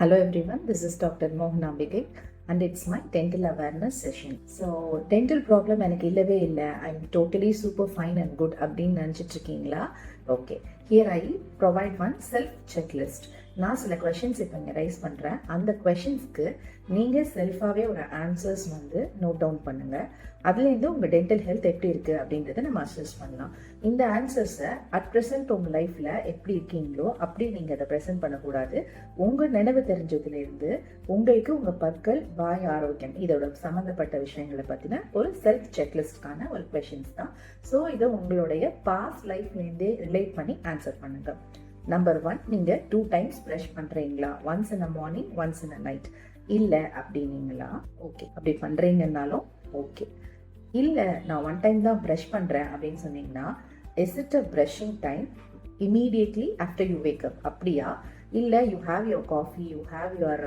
Hello everyone, this is Dr. Mohana Bigay and it's my dental awareness session. So, dental problem எனக்கு இல்லவே இல்லை, I'm totally super fine and good அப்படின்னு நினச்சிட்டு இருக்கீங்களா? Okay, here I provide one self checklist. நான் சில questions இப்போ இங்கே ரைஸ் பண்ணுறேன். அந்த கொஷின்ஸ்க்கு நீங்கள் செல்ஃபாகவே ஒரு ஆன்சர்ஸ் வந்து நோட் டவுன் பண்ணுங்கள். அதுலேருந்து உங்கள் டென்டல் ஹெல்த் எப்படி இருக்குது அப்படின்றத நம்ம அசஸ் பண்ணலாம். இந்த ஆன்சர்ஸை அட் ப்ரெசென்ட் உங்கள் லைஃப்பில் எப்படி இருக்கீங்களோ அப்படி நீங்கள் அதை ப்ரெசென்ட் பண்ணக்கூடாது. உங்கள் நினைவு தெரிஞ்சதுலேருந்து உங்களுக்கு உங்கள் பற்கள், வாய் ஆரோக்கியம் இதோட சம்மந்தப்பட்ட விஷயங்களை பற்றின ஒரு செல்ஃப் செக்லிஸ்ட்கான ஒரு கொஷின்ஸ் தான். ஸோ இதை உங்களுடைய பாஸ்ட் லைஃப்லேருந்தே ரிலேட் பண்ணி ஆன்சர் பண்ணுங்கள். நம்பர் 1, நீங்கள் 2 times ப்ரஷ் பண்ணுறீங்களா? Once in a morning, once in a night. இல்லை அப்படின்னீங்களா? ஓகே, அப்படி பண்ணுறீங்கன்னாலும் ஓகே. இல்லை நான் 1 time தான் ப்ரஷ் பண்ணுறேன் அப்படின்னு சொன்னீங்கன்னா, is it a brushing time immediately after you wake up? அப்படியா? இல்லை you have your coffee, you have your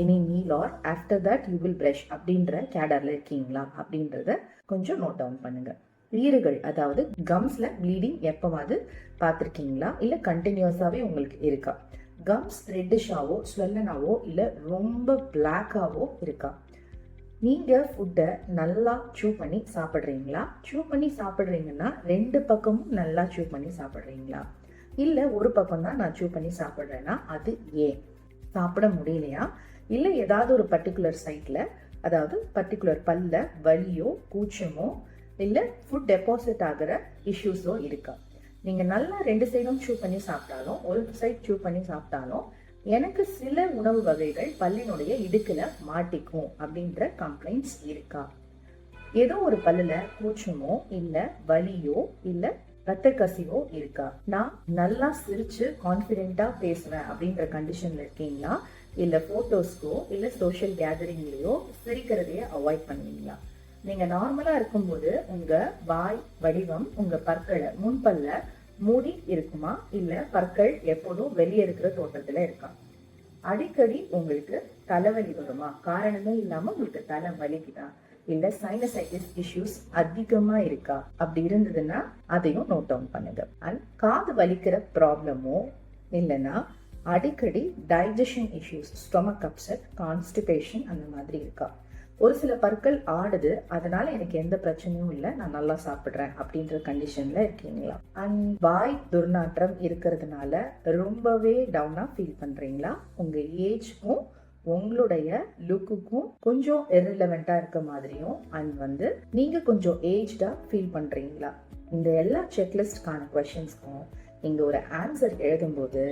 any meal or after that you will brush அப்படின்ற கேடரில் இருக்கீங்களா அப்படின்றத கொஞ்சம் நோட் டவுன் பண்ணுங்கள். ஈறுகள், அதாவது கம்ஸில் ப்ளீடிங் எப்போவாது பார்த்துருக்கீங்களா? இல்லை கண்டினியூஸாகவே உங்களுக்கு இருக்கா? கம்ஸ் ரெட்டிஷாவோ ஸ்வெல்லனாவோ இல்லை ரொம்ப பிளாக்காவோ இருக்கா? நீங்கள் ஃபுட்டை நல்லா சூ பண்ணி சாப்பிட்றீங்களா? சூ பண்ணி சாப்பிட்றீங்கன்னா 2 பக்கமும் நல்லா சூ பண்ணி சாப்பிட்றீங்களா? இல்லை ஒரு பக்கம் தான் நான் சூ பண்ணி சாப்பிட்றேன்னா அது ஏன்? சாப்பிட முடியலையா? இல்லை ஏதாவது ஒரு பர்டிகுலர் சைட்டில், அதாவது பர்டிகுலர் பல்ல வலியோ கூச்சமோ இல்லை ஃபுட் டெபாசிட் ஆகிற இஷ்யூஸோ இருக்கா? நீங்கள் நல்லா 2 சைடும் சூ பண்ணி சாப்பிட்டாலும், ஒரு சைட் சூ பண்ணி சாப்பிட்டாலும் எனக்கு சில உணவு வகைகள் பல்லினுடைய இடுக்கில் மாட்டிக்கும் அப்படின்ற கம்ப்ளைண்ட்ஸ் இருக்கா? ஏதோ ஒரு பல்லில் கூச்சமோ இல்லை வலியோ இல்லை ரத்த கசிவோ இருக்கா? நான் நல்லா சிரிச்சு கான்ஃபிடென்ட்டா பேசுவேன் அப்படின்ற கண்டிஷன்ல இருக்கீங்களா? இல்லை ஃபோட்டோஸ்க்கோ இல்லை சோஷியல் கேதரிங்லேயோ சிரிக்கிறதையே அவாய்ட் பண்ணுவீங்களா? நீங்க நார்மலா இருக்கும்போது உங்க வாய் வடிவம், உங்க பற்களை, முன்பல்ல மூடி இருக்குமா? இல்ல பற்கள் எப்போதும் வெளியே இருக்கிற தோற்றத்துல இருக்கா? அடிக்கடி உங்களுக்கு தலைவலி வருமா? காரணமே இல்லாம உங்களுக்கு தலை வலிக்குதா? இல்ல சைனசைட்டிஸ் இஷ்யூஸ் அதிகமா இருக்கா? அப்படி இருந்ததுன்னா அதையும் நோட் டவுன் பண்ணுங்க. அண்ட் காது வலிக்கிற ப்ராப்ளமோ இல்லைன்னா அடிக்கடி digestion issues, stomach upset, constipation அந்த மாதிரி இருக்கா? ஒரு சில பற்கள் ஆடுது, அதனால எனக்கு எந்த பிரச்சனையும் இல்லை, நான் நல்லா சாப்பிட்றேன் அப்படின்ற கண்டிஷன்ல இருக்கீங்களா? அண்ட் வாய் துர்நாற்றம் இருக்கிறதுனால ரொம்பவே டவுனா ஃபீல் பண்றீங்களா? உங்க ஏஜ்க்கும் உங்களுடைய லுக்குக்கும் கொஞ்சம் இர்ரிலவெண்டா இருக்க மாதிரியும் அண்ட் நீங்க கொஞ்சம் ஏஜ்டா ஃபீல் பண்றீங்களா? இந்த எல்லா செக்லிஸ்ட்கான கொஸ்டின்ஸ்க்கும் நீங்க ஒரு ஆன்சர் எழுதும்போது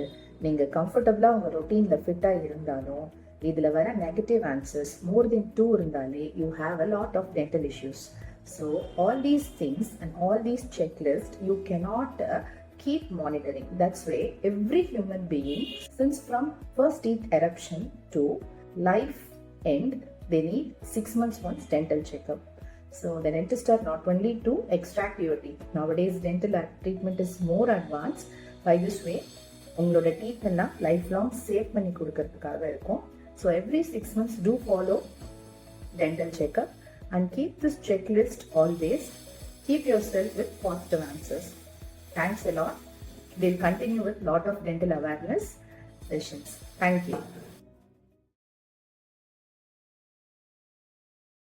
நீங்க கம்ஃபர்டபுளா உங்க ரொட்டீன்ல ஃபிட்டா இருந்தாலும் இதில் வர நெகட்டிவ் ஆன்சர்ஸ் மோர் தென் 2 இருந்தாலே you have a lot of dental issues. So all these things and all these checklist you cannot keep monitoring. That's why every human being, since from first teeth eruption to life end, they need 6 months once dental checkup. So the dentists are not only to extract your teeth. Nowadays dental treatment is more advanced. By this way உங்களோட teeth எல்லாம் life long save பண்ணி கொடுக்கறதுக்காக இருக்கும். So every 6 months do follow dental checkup and keep this checklist always. Keep yourself with positive answers. Thanks a lot. We'll continue with lot of dental awareness sessions. Thank you.